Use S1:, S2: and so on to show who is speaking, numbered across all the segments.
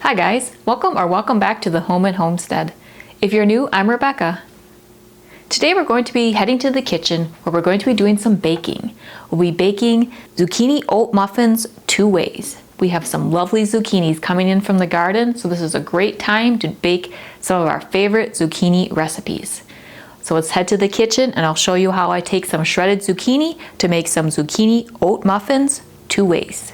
S1: Hi guys, welcome back to the Home and Homestead. If you're new, I'm Rebecca. Today we're going to be heading to the kitchen where we're going to be doing some baking. We'll be baking zucchini oat muffins 2 ways. We have some lovely zucchinis coming in from the garden, so this is a great time to bake some of our favorite zucchini recipes. So let's head to the kitchen and I'll show you how I take some shredded zucchini to make some zucchini oat muffins 2 ways.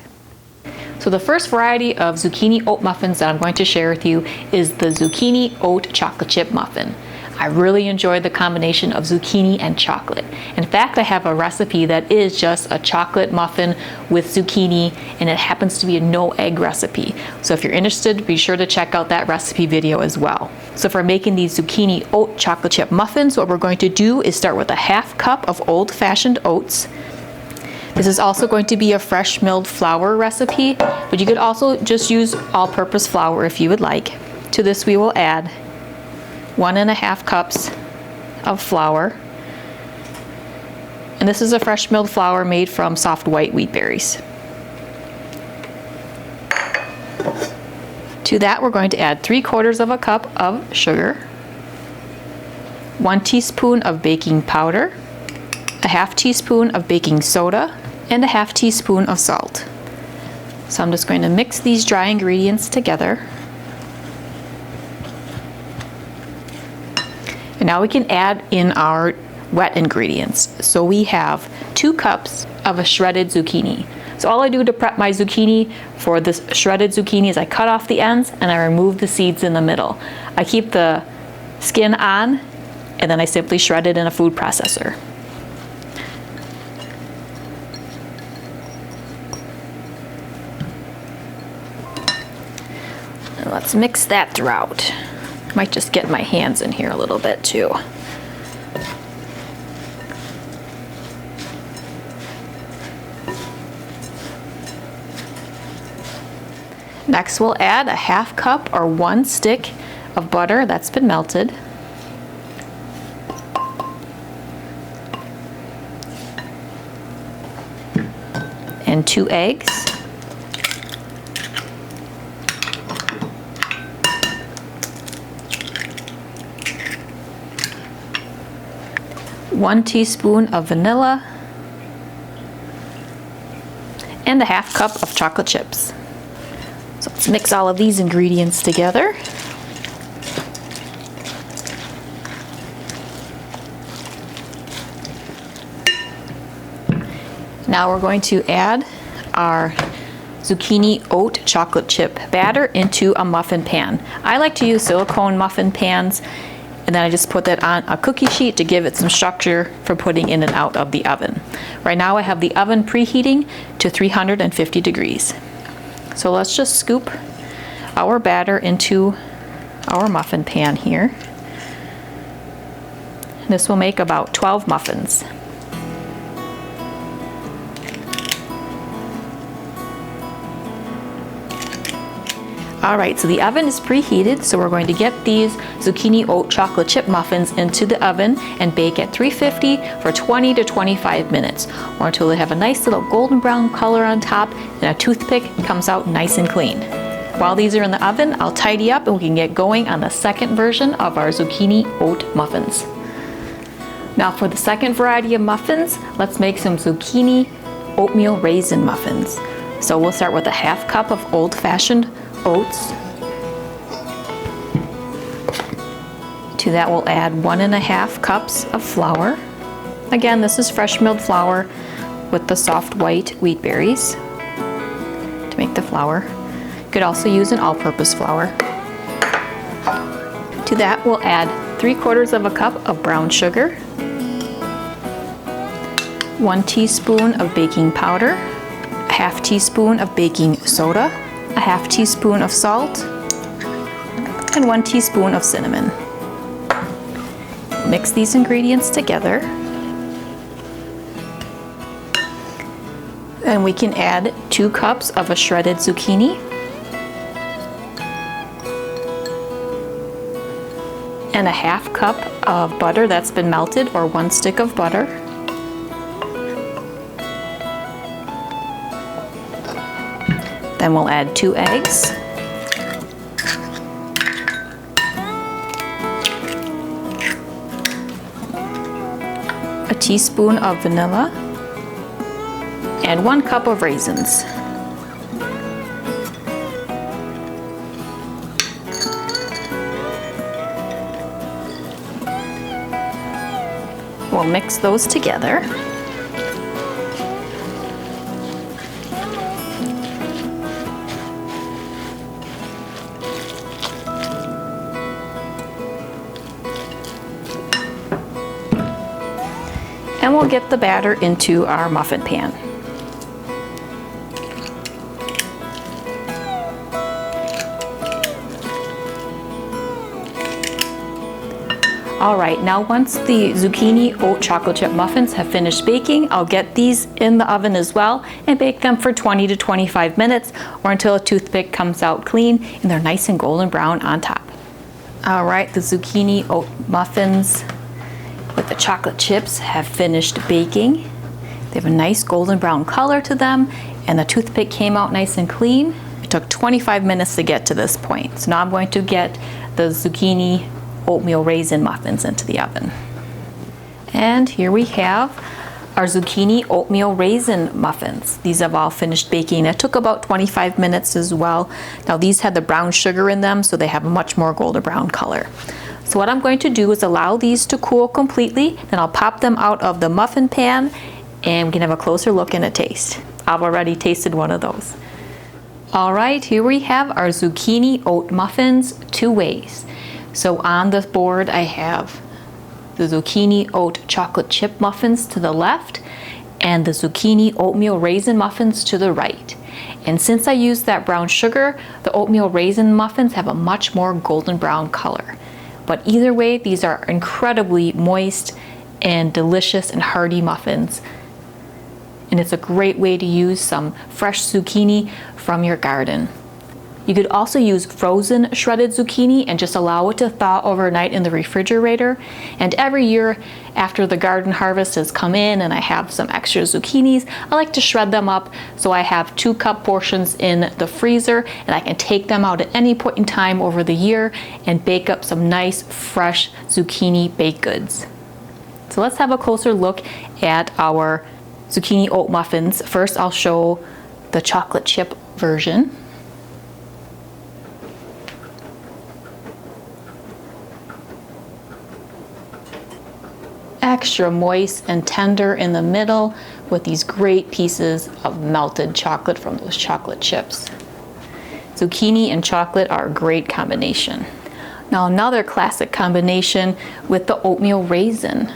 S1: So the first variety of zucchini oat muffins that I'm going to share with you is the zucchini oat chocolate chip muffin. I really enjoy the combination of zucchini and chocolate. In fact, I have a recipe that is just a chocolate muffin with zucchini, and it happens to be a no egg recipe. So if you're interested, be sure to check out that recipe video as well. So for making these zucchini oat chocolate chip muffins, what we're going to do is start with a 1/2 cup of old-fashioned oats. This is also going to be a fresh milled flour recipe, but you could also just use all-purpose flour if you would like. To this we will add 1½ cups of flour. And this is a fresh milled flour made from soft white wheat berries. To that we're going to add 3/4 cup of sugar, 1 teaspoon of baking powder, a 1/2 teaspoon of baking soda, and a 1/2 teaspoon of salt. So I'm just going to mix these dry ingredients together. And now we can add in our wet ingredients. So we have 2 cups of a shredded zucchini. So all I do to prep my zucchini for this shredded zucchini is I cut off the ends and I remove the seeds in the middle. I keep the skin on and then I simply shred it in a food processor. Let's mix that throughout. Might just get my hands in here a little bit too. Next we'll add a 1/2 cup or 1 stick of butter that's been melted. And 2 eggs. 1 teaspoon of vanilla, and a 1/2 cup of chocolate chips. So let's mix all of these ingredients together. Now we're going to add our zucchini oat chocolate chip batter into a muffin pan. I like to use silicone muffin pans, and then I just put that on a cookie sheet to give it some structure for putting in and out of the oven. Right now I have the oven preheating to 350 degrees. So let's just scoop our batter into our muffin pan here. This will make about 12 muffins. Alright, so the oven is preheated, so we're going to get these zucchini oat chocolate chip muffins into the oven and bake at 350 for 20 to 25 minutes, or until they have a nice little golden brown color on top and a toothpick comes out nice and clean. While these are in the oven, I'll tidy up and we can get going on the second version of our zucchini oat muffins. Now for the second variety of muffins, let's make some zucchini oatmeal raisin muffins. So we'll start with a 1/2 cup of old-fashioned oats. To that we'll add 1½ cups of flour. Again, this is fresh milled flour with the soft white wheat berries to make the flour. You could also use an all-purpose flour. To that we'll add 3/4 cup of brown sugar, 1 teaspoon of baking powder, a 1/2 teaspoon of baking soda, a 1/2 teaspoon of salt, and 1 teaspoon of cinnamon. Mix these ingredients together. And we can add 2 cups of a shredded zucchini, and a 1/2 cup of butter that's been melted, or 1 stick of butter. Then we'll add 2 eggs, teaspoon of vanilla, and 1 cup of raisins. We'll mix those together. And we'll get the batter into our muffin pan. All right, now once the zucchini oat chocolate chip muffins have finished baking, I'll get these in the oven as well and bake them for 20 to 25 minutes or until a toothpick comes out clean and they're nice and golden brown on top. All right, the zucchini oat muffins with the chocolate chips have finished baking. They have a nice golden brown color to them and the toothpick came out nice and clean. It took 25 minutes to get to this point. So now I'm going to get the zucchini oatmeal raisin muffins into the oven. And here we have our zucchini oatmeal raisin muffins. These have all finished baking. It took about 25 minutes as well. Now these had the brown sugar in them, so they have a much more golden brown color. So what I'm going to do is allow these to cool completely, then I'll pop them out of the muffin pan and we can have a closer look and a taste. I've already tasted one of those. All right, here we have our zucchini oat muffins 2 ways. So on the board I have the zucchini oat chocolate chip muffins to the left and the zucchini oatmeal raisin muffins to the right. And since I used that brown sugar, the oatmeal raisin muffins have a much more golden brown color. But either way, these are incredibly moist and delicious and hearty muffins. And it's a great way to use some fresh zucchini from your garden. You could also use frozen shredded zucchini and just allow it to thaw overnight in the refrigerator. And every year after the garden harvest has come in and I have some extra zucchinis, I like to shred them up so I have 2-cup portions in the freezer and I can take them out at any point in time over the year and bake up some nice fresh zucchini baked goods. So let's have a closer look at our zucchini oat muffins. First I'll show the chocolate chip version. Extra moist and tender in the middle with these great pieces of melted chocolate from those chocolate chips. Zucchini and chocolate are a great combination. Now another classic combination with the oatmeal raisin.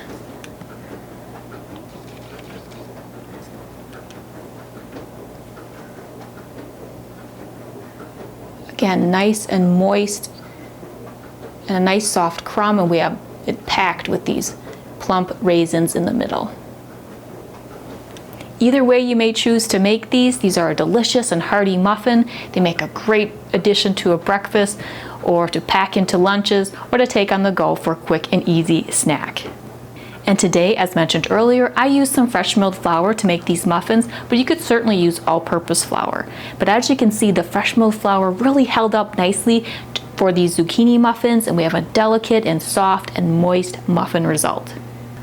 S1: Again, nice and moist and a nice soft crumb, and we have it packed with these plump raisins in the middle. Either way you may choose to make these are a delicious and hearty muffin. They make a great addition to a breakfast or to pack into lunches or to take on the go for a quick and easy snack. And today, as mentioned earlier, I used some fresh milled flour to make these muffins, but you could certainly use all-purpose flour. But as you can see, the fresh milled flour really held up nicely for these zucchini muffins, and we have a delicate and soft and moist muffin result.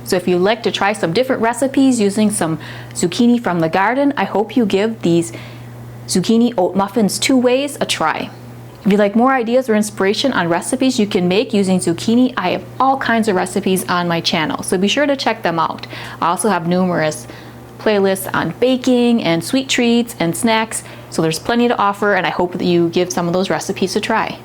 S1: So if you'd like to try some different recipes using some zucchini from the garden, I hope you give these zucchini oat muffins 2 ways a try. If you'd like more ideas or inspiration on recipes you can make using zucchini, I have all kinds of recipes on my channel, so be sure to check them out. I also have numerous playlists on baking and sweet treats and snacks, so there's plenty to offer, and I hope that you give some of those recipes a try.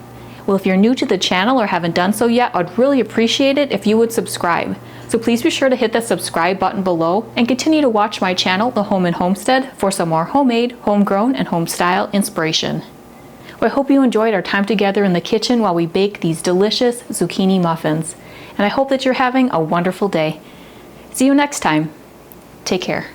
S1: Well, if you're new to the channel or haven't done so yet, I'd really appreciate it if you would subscribe. So please be sure to hit the subscribe button below and continue to watch my channel, The Home and Homestead, for some more homemade, homegrown, and home style inspiration. Well, I hope you enjoyed our time together in the kitchen while we bake these delicious zucchini muffins. And I hope that you're having a wonderful day. See you next time. Take care.